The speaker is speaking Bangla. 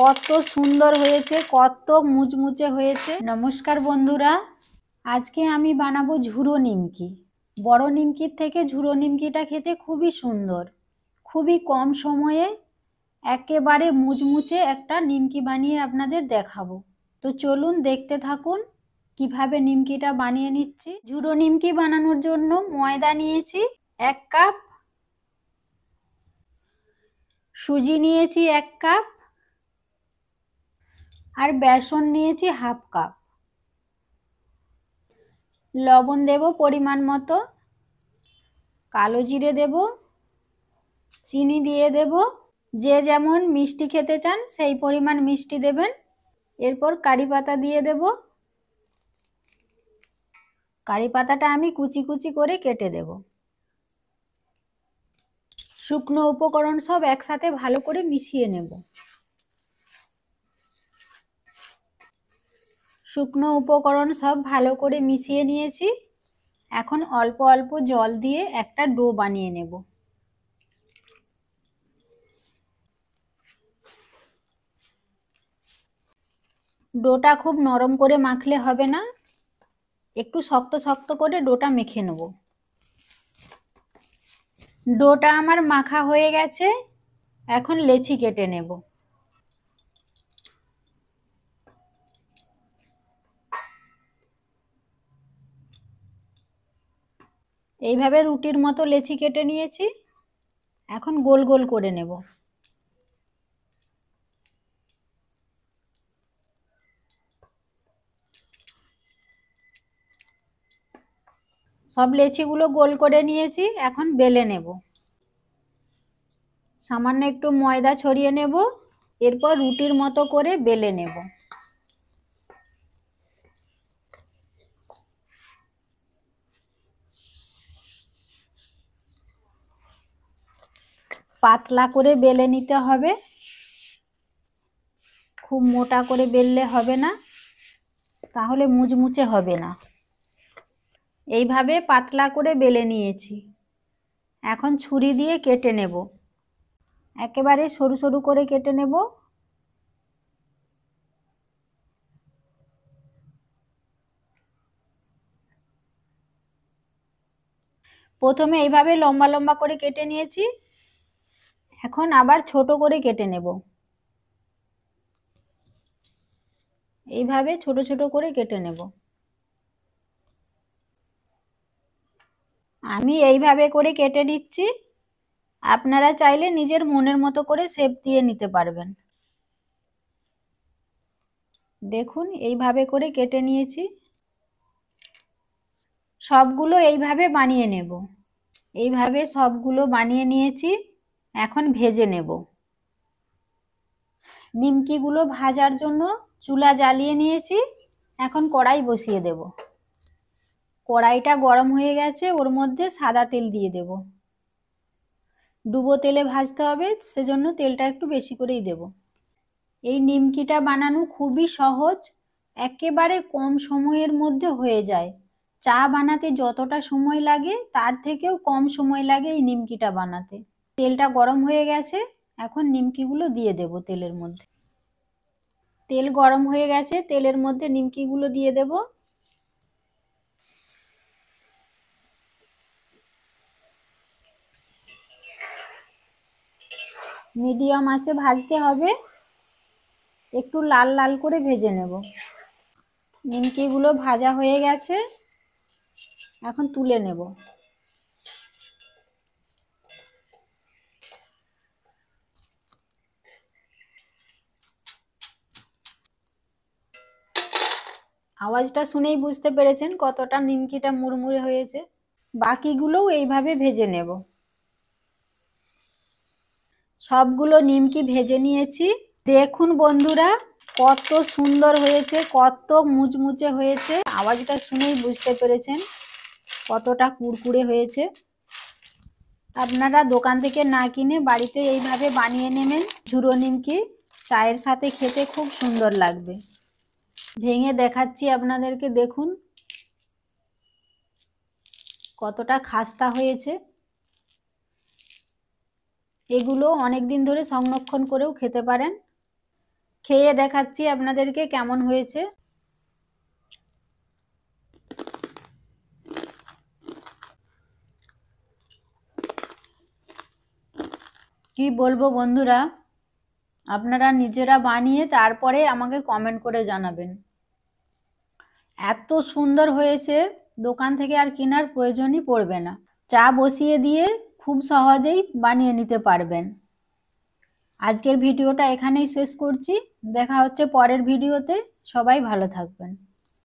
কত সুন্দর হয়েছে, কত মুচমুচে হয়েছে। নমস্কার বন্ধুরা, আজকে আমি বানাবো ঝুরো নিমকি। বড় নিমকির থেকে ঝুরো নিমকিটা খেতে খুবই সুন্দর। খুবই কম সময়ে একেবারে মুচমুচে একটা নিমকি বানিয়ে আপনাদের দেখাবো। তো চলুন দেখতে থাকুন কিভাবে নিমকিটা বানিয়ে নিচ্ছি। ঝুরো নিমকি বানানোর জন্য ময়দা নিয়েছি 1 কাপ, সুজি নিয়েছি 1 কাপ, আর বেসন নিয়েছি 1/2 কাপ। লবণ দেব পরিমাণ মতো, কালো জিরে দেব, চিনি দিয়ে দেব। যে যেমন মিষ্টি খেতে চান সেই পরিমাণ মিষ্টি দেবেন। এরপর কারি পাতা দিয়ে দেব। কারি পাতাটা আমি কুচি কুচি করে কেটে দেব। শুকনো উপকরণ সব একসাথে ভালো করে মিশিয়ে নেব। শুকনো উপকরণ সব ভালো করে মিশিয়ে নিয়েছি। এখন অল্প অল্প জল দিয়ে একটা ডো বানিয়ে নেব। ডোটা খুব নরম করে মাখলে হবে না, একটু শক্ত শক্ত করে ডোটা মেখে নেব। ডোটা আমার মাখা হয়ে গেছে, এখন লেচি কেটে নেব। এইভাবে রুটির মতো লেচি কেটে নিয়েছি, এখন গোল গোল করে নেব। সব লেচিগুলো গোল করে নিয়েছি, এখন বেলে নেব। সামান্য একটু ময়দা ছড়িয়ে নেব, এরপর রুটির মতো করে বেলে নেব। পাতলা করে বেলে নিতে হবে, খুব মোটা করে বেললে হবে না, তাহলে মুচমুচে হবে না। এইভাবে পাতলা করে বেলে নিয়েছি, এখন ছুরি দিয়ে কেটে নেব। একেবারে সরু সরু করে কেটে নেব। প্রথমে এইভাবে লম্বা লম্বা করে কেটে নিয়েছি, এখন আবার ছোট করে কেটে নেব। এইভাবে ছোট ছোট করে কেটে নেব। আমি এইভাবে করে কেটে নিচ্ছি, আপনারা চাইলে নিজের মনের মতো করে শেপ দিয়ে নিতে পারবেন। দেখুন এইভাবে করে কেটে নিয়েছি। সবগুলো এইভাবে বানিয়ে নেব। এইভাবে সবগুলো বানিয়ে নিয়েছি, এখন ভেজে নেব। নিমকিগুলো ভাজার জন্য চুলা জ্বালিয়ে নিয়েছি, এখন কড়াই বসিয়ে দেব। কড়াইটা গরম হয়ে গেছে, ওর মধ্যে সাদা তেল দিয়ে দেব। ডুবো তেলে ভাজতে হবে, সেজন্য তেলটা একটু বেশি করেই দেব। এই নিমকিটা বানানো খুবই সহজ, একেবারে কম সময়ের মধ্যে হয়ে যায়। চা বানাতে যতটা সময় লাগে তার থেকেও কম সময় লাগে এই নিমকিটা বানাতে। তেলটা গরম হয়ে গেছে, এখন নিমকিগুলো দিয়ে দেব তেলের মধ্যে। তেল গরম হয়ে গেছে, তেলের মধ্যে নিমকিগুলো দিয়ে দেব। মিডিয়াম আঁচে ভাজতে হবে, একটু লাল লাল করে ভেজে নেব। নিমকিগুলো ভাজা হয়ে গেছে, এখন তুলে নেব। আওয়াজটা শুনেই বুঝতে পেরেছেন কতটা নিমকিটা মুড়মুড়ে হয়েছে। বাকিগুলোও এইভাবে ভেজে নেব। সবগুলো নিমকি ভেজে নিয়েছি। দেখুন বন্ধুরা কত সুন্দর হয়েছে, কত মুচমুচে হয়েছে। আওয়াজটা শুনেই বুঝতে পেরেছেন কতটা কুড়কুড়ে হয়েছে। আপনারা দোকান থেকে না কিনে বাড়িতে এইভাবে বানিয়ে নেবেন ঝুরো নিমকি। চায়ের সাথে খেতে খুব সুন্দর লাগবে। ভেঙে দেখাচ্ছি আপনাদেরকে, দেখুন কতটা খাস্তা হয়েছে। এগুলো অনেক দিন ধরে সংরক্ষণ করেও খেতে পারেন। খেয়ে দেখাচ্ছি আপনাদেরকে কেমন হয়েছে। কি বলবো বন্ধুরা, আপনারা নিজেরা বানিয়ে তারপরে আমাকে কমেন্ট করে জানাবেন। এত সুন্দর হয়েছে, দোকান থেকে আর কেনার প্রয়োজনই পড়বে না। চা বসিয়ে দিয়ে খুব সহজেই বানিয়ে নিতে পারবেন। আজকের ভিডিওটা এখানেই শেষ করছি। দেখা হচ্ছে পরের ভিডিওতে। সবাই ভালো থাকবেন।